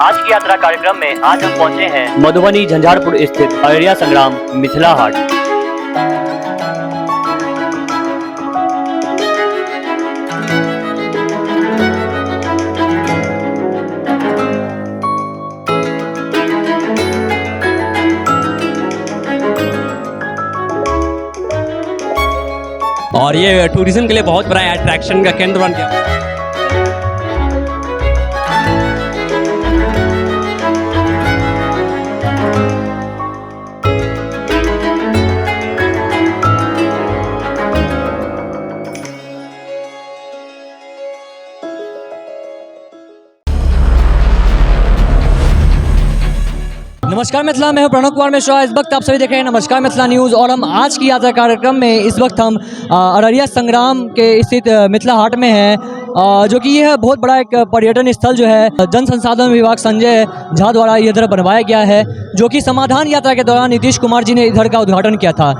आज की यात्रा कार्यक्रम में आज हम पहुंचे हैं मधुबनी झंझारपुर स्थित अररिया संग्राम मिथिला हाट। और ये टूरिज्म के लिए बहुत बड़ा अट्रैक्शन का केंद्र बन गया। नमस्कार मिथिला, मैं हूं प्रणव कुमार मिश्रा। इस वक्त आप सभी देख रहे हैं नमस्कार मिथिला न्यूज़ और हम आज की यात्रा कार्यक्रम में इस वक्त हम अररिया संग्राम के स्थित मिथिला हाट में हैं, जो कि यह बहुत बड़ा एक पर्यटन स्थल जो है जन संसाधन विभाग संजय झा द्वारा इधर बनवाया गया है, जो कि समाधान यात्रा के दौरान नीतीश कुमार जी ने इधर का उद्घाटन किया था।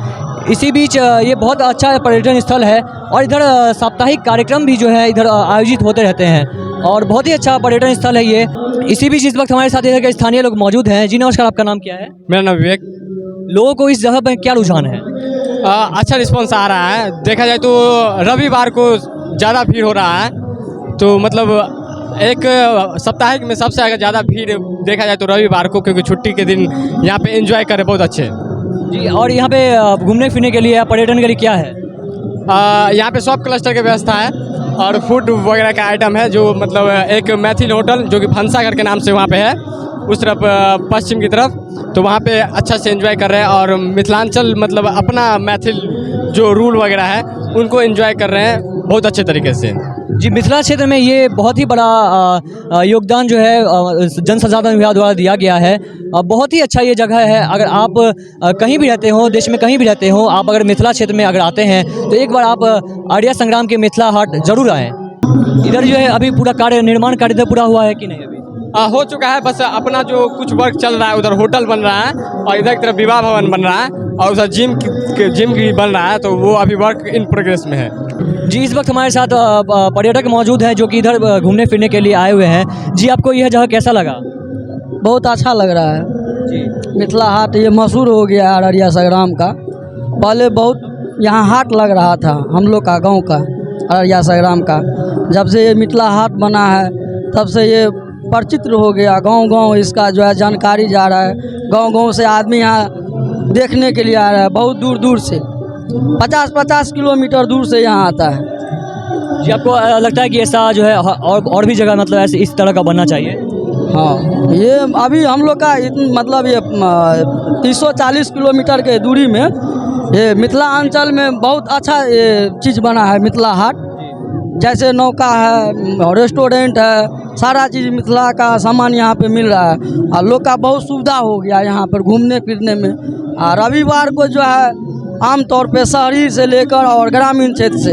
इसी बीच ये बहुत अच्छा पर्यटन स्थल है और इधर साप्ताहिक कार्यक्रम भी जो है इधर आयोजित होते रहते हैं और बहुत ही अच्छा पर्यटन स्थल है ये। इसी बीच इस वक्त हमारे साथ इधर के स्थानीय लोग मौजूद हैं। जी नमस्कार, आपका नाम क्या है? मेरा नाम विवेक। लोगों को इस जगह पर क्या रुझान है? अच्छा रिस्पॉन्स आ रहा है। देखा जाए तो रविवार को ज़्यादा भीड़ हो रहा है, तो मतलब एक साप्ताहिक में सबसे ज़्यादा भीड़ देखा जाए तो रविवार को, क्योंकि छुट्टी के दिन यहाँ पे एंजॉय करें बहुत अच्छे। जी, और यहाँ पे घूमने फिरने के लिए या पर्यटन के लिए क्या है? यहाँ पे सब क्लस्टर की व्यवस्था है और फूड वगैरह का आइटम है, जो मतलब एक मैथिल होटल जो कि भंसाघर के नाम से वहाँ पे है, उस तरफ पश्चिम की तरफ, तो वहाँ पे अच्छा से एंजॉय कर रहे हैं। और मिथिलांचल मतलब अपना मैथिल जो रूल वगैरह है उनको एंजॉय कर रहे हैं बहुत अच्छे तरीके से। जी, मिथिला क्षेत्र में ये बहुत ही बड़ा योगदान जो है जन संसाधन विभाग द्वारा दिया गया है। बहुत ही अच्छा ये जगह है। अगर आप कहीं भी रहते हो, देश में कहीं भी रहते हो, आप अगर मिथिला क्षेत्र में अगर आते हैं तो एक बार आप अररिया संग्राम के मिथिला हाट जरूर आएँ। इधर जो है अभी पूरा कार्य निर्माण कार्य इधर पूरा हुआ है कि नहीं? अभी हो चुका है, बस अपना जो कुछ वर्क चल रहा है, उधर होटल बन रहा है और इधर की तरफ विवाह भवन बन रहा है और उधर जिम भी बन रहा है, तो वो अभी वर्क इन प्रोग्रेस में है। जी, इस वक्त हमारे साथ पर्यटक मौजूद हैं जो कि इधर घूमने फिरने के लिए आए हुए हैं। जी, आपको यह जगह कैसा लगा? बहुत अच्छा लग रहा है जी। मिथिला हाट ये मशहूर हो गया है अररिया संग्राम का। पहले बहुत यहाँ हाट लग रहा था हम लोग का गांव का, अररिया संग्राम का। जब से ये मिथिला हाट बना है तब से ये परिचित हो गया, गांव-गांव इसका जो है जानकारी जा रहा है। गांव-गांव से आदमी यहाँ देखने के लिए आ रहा है, बहुत दूर दूर से 50-50 किलोमीटर दूर से यहाँ आता है। जी, आपको लगता है कि ऐसा जो है और भी जगह मतलब ऐसे इस तरह का बनना चाहिए? हाँ, ये अभी हम लोग का मतलब ये 340 किलोमीटर के दूरी में ये मिथिला अंचल में बहुत अच्छा ये चीज़ बना है मिथिला हाट। जैसे नौका है, रेस्टोरेंट है, सारा चीज़ मिथिला का सामान यहाँ पे मिल रहा है और लोग का बहुत सुविधा हो गया यहाँ पर घूमने फिरने में। और रविवार को जो है आमतौर पे शहरी से लेकर और ग्रामीण क्षेत्र से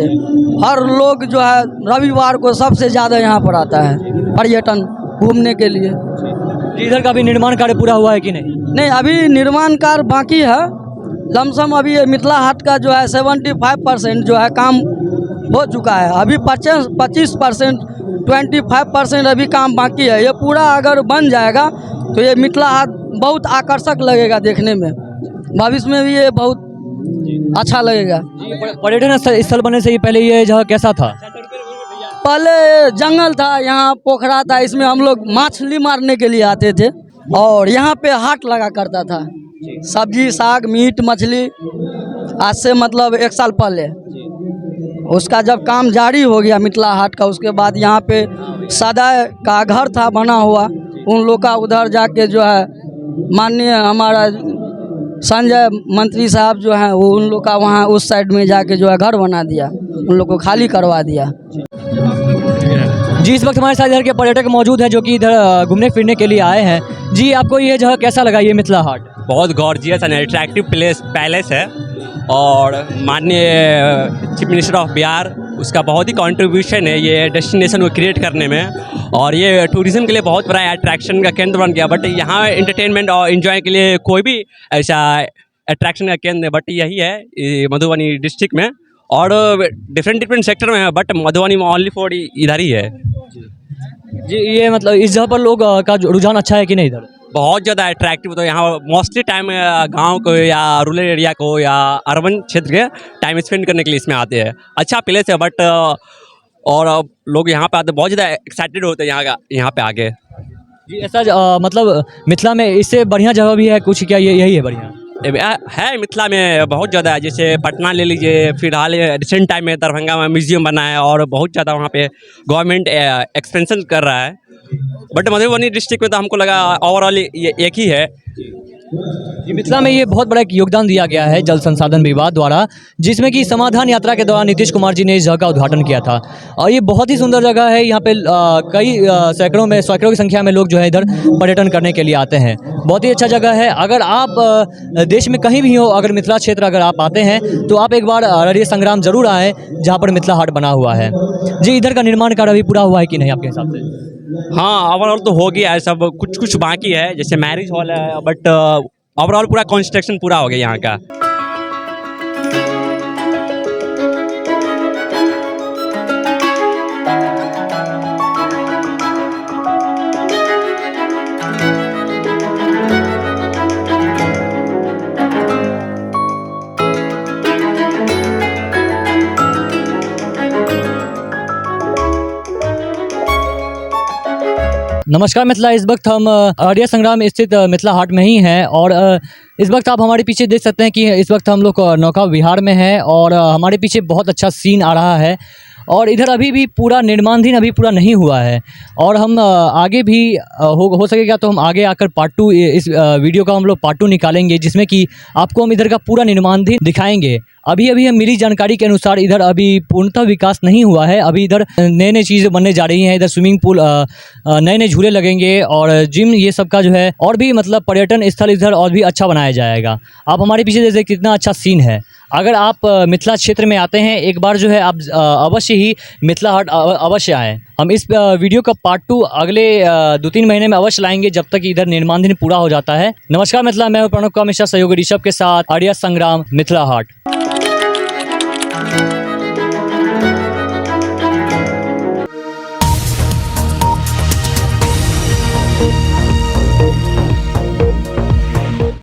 हर लोग जो है रविवार को सबसे ज़्यादा यहाँ पर आता है पर्यटन घूमने के लिए। इधर का भी निर्माण कार्य पूरा हुआ है कि नहीं? नहीं, अभी निर्माण कार्य बाकी है। लमसम अभी ये मिथिला हाट का जो है 75% जो है काम हो चुका है। अभी 25% 25% अभी काम बाकी है। ये पूरा अगर बन जाएगा तो ये मिथिला हाट बहुत आकर्षक लगेगा देखने में। भविष्य में भी ये बहुत अच्छा लगेगा। पर्यटन स्थल बनने से ही पहले ये जगह कैसा था? पहले जंगल था, यहाँ पोखरा था, इसमें हम लोग मछली मारने के लिए आते थे और यहाँ पे हाट लगा करता था, सब्जी साग मीट मछली। आज से मतलब 1 साल पहले उसका जब काम जारी हो गया मिथिला हाट का, उसके बाद यहाँ पे सदाय का घर था बना हुआ, उन लोग का उधर जाके जो है माननीय हमारा संजय मंत्री साहब जो हैं वो उन लोग का वहाँ उस साइड में जाके जो है घर बना दिया, उन लोग को खाली करवा दिया। जी, इस वक्त हमारे साथ इधर के पर्यटक मौजूद हैं जो कि इधर घूमने फिरने के लिए आए हैं। जी, आपको ये जगह कैसा लगा ये मिथिला हाट? बहुत गॉर्जियस एंड अट्रैक्टिव पैलेस है और माननीय चीफ मिनिस्टर ऑफ बिहार उसका बहुत ही कंट्रीब्यूशन है ये डेस्टिनेशन को क्रिएट करने में। और ये टूरिज़्म के लिए बहुत बड़ा अट्रैक्शन का केंद्र बन गया। बट यहाँ एंटरटेनमेंट और एंजॉय के लिए कोई भी ऐसा अट्रैक्शन का केंद्र बट यही है मधुबनी डिस्ट्रिक्ट में, और डिफरेंट सेक्टर में है, बट मधुबनी में ओनली फॉर इधर ही है। जी ये मतलब इस जगह पर लोग का जो रुझान अच्छा है कि नहीं इधर? बहुत ज़्यादा अट्रैक्टिव तो यहाँ मोस्टली टाइम गांव को या रूरल एरिया को या अर्बन क्षेत्र के टाइम स्पेंड करने के लिए इसमें आते हैं। अच्छा प्लेस है बट और लोग यहाँ पे आते बहुत ज़्यादा एक्साइटेड होते हैं यहाँ पे आके। जी ऐसा मतलब मिथिला में इससे बढ़िया जगह भी है कुछ क्या, ये यही है बढ़िया? है मिथिला में बहुत ज़्यादा है, जैसे पटना ले लीजिए, फिर हाल रिसेंट टाइम में दरभंगा में म्यूजियम बना है और बहुत ज़्यादा वहाँ पे गवर्नमेंट एक्सपेंशन कर रहा है। बट मधुबनी डिस्ट्रिक्ट में तो हमको लगा ओवरऑल ये एक ही है। जी मिथिला में ये बहुत बड़ा एक योगदान दिया गया है जल संसाधन विभाग द्वारा, जिसमें कि समाधान यात्रा के दौरान नीतीश कुमार जी ने इस जगह का उद्घाटन किया था। और ये बहुत ही सुंदर जगह है। यहाँ पे कई सैकड़ों की संख्या में लोग जो है इधर पर्यटन करने के लिए आते हैं। बहुत ही अच्छा जगह है। अगर आप देश में कहीं भी हो, अगर मिथिला क्षेत्र अगर आप आते हैं तो आप एक बार अररिया संग्राम जरूर आएँ, जहाँ पर मिथिला हाट बना हुआ है। जी इधर का निर्माण कार्य अभी पूरा हुआ है कि नहीं आपके हिसाब से? हाँ ओवरऑल तो हो गया है, सब कुछ बाकी है, जैसे मैरिज हॉल है, बट ओवरऑल पूरा कंस्ट्रक्शन पूरा हो गया यहाँ का। नमस्कार मिथिला, इस वक्त हम अररिया संग्राम स्थित मिथिला हाट में ही हैं और इस वक्त आप हमारे पीछे देख सकते हैं कि इस वक्त हम लोग नौका विहार में हैं और हमारे पीछे बहुत अच्छा सीन आ रहा है और इधर अभी भी पूरा निर्माणाधीन अभी पूरा नहीं हुआ है और हम आगे भी हो सकेगा तो हम आगे आकर पार्ट 2 इस वीडियो का हम लोग पार्ट 2 निकालेंगे, जिसमें कि आपको हम इधर का पूरा निर्माणाधीन दिखाएंगे। अभी हम मिली जानकारी के अनुसार इधर अभी पूर्णतः विकास नहीं हुआ है। अभी इधर नए चीज़ें बनने जा रही हैं। इधर स्विमिंग पूल, नए झूले लगेंगे और जिम, ये सब का जो है और भी मतलब पर्यटन स्थल इधर और भी अच्छा बनाया जाएगा। आप हमारे पीछे जैसे कितना अच्छा सीन है। अगर आप मिथिला क्षेत्र में आते हैं एक बार जो है आप अवश्य ही मिथिला हाट अवश्य आएँ। हम इस वीडियो का पार्ट 2 अगले 2-3 महीने में अवश्य लाएंगे, जब तक इधर निर्माणाधीन पूरा हो जाता है। नमस्कार मिथिला, मैं हूं प्रणव कुमार मिश्रा, सहयोगी ऋषभ के साथ अररिया संग्राम मिथिला हाट।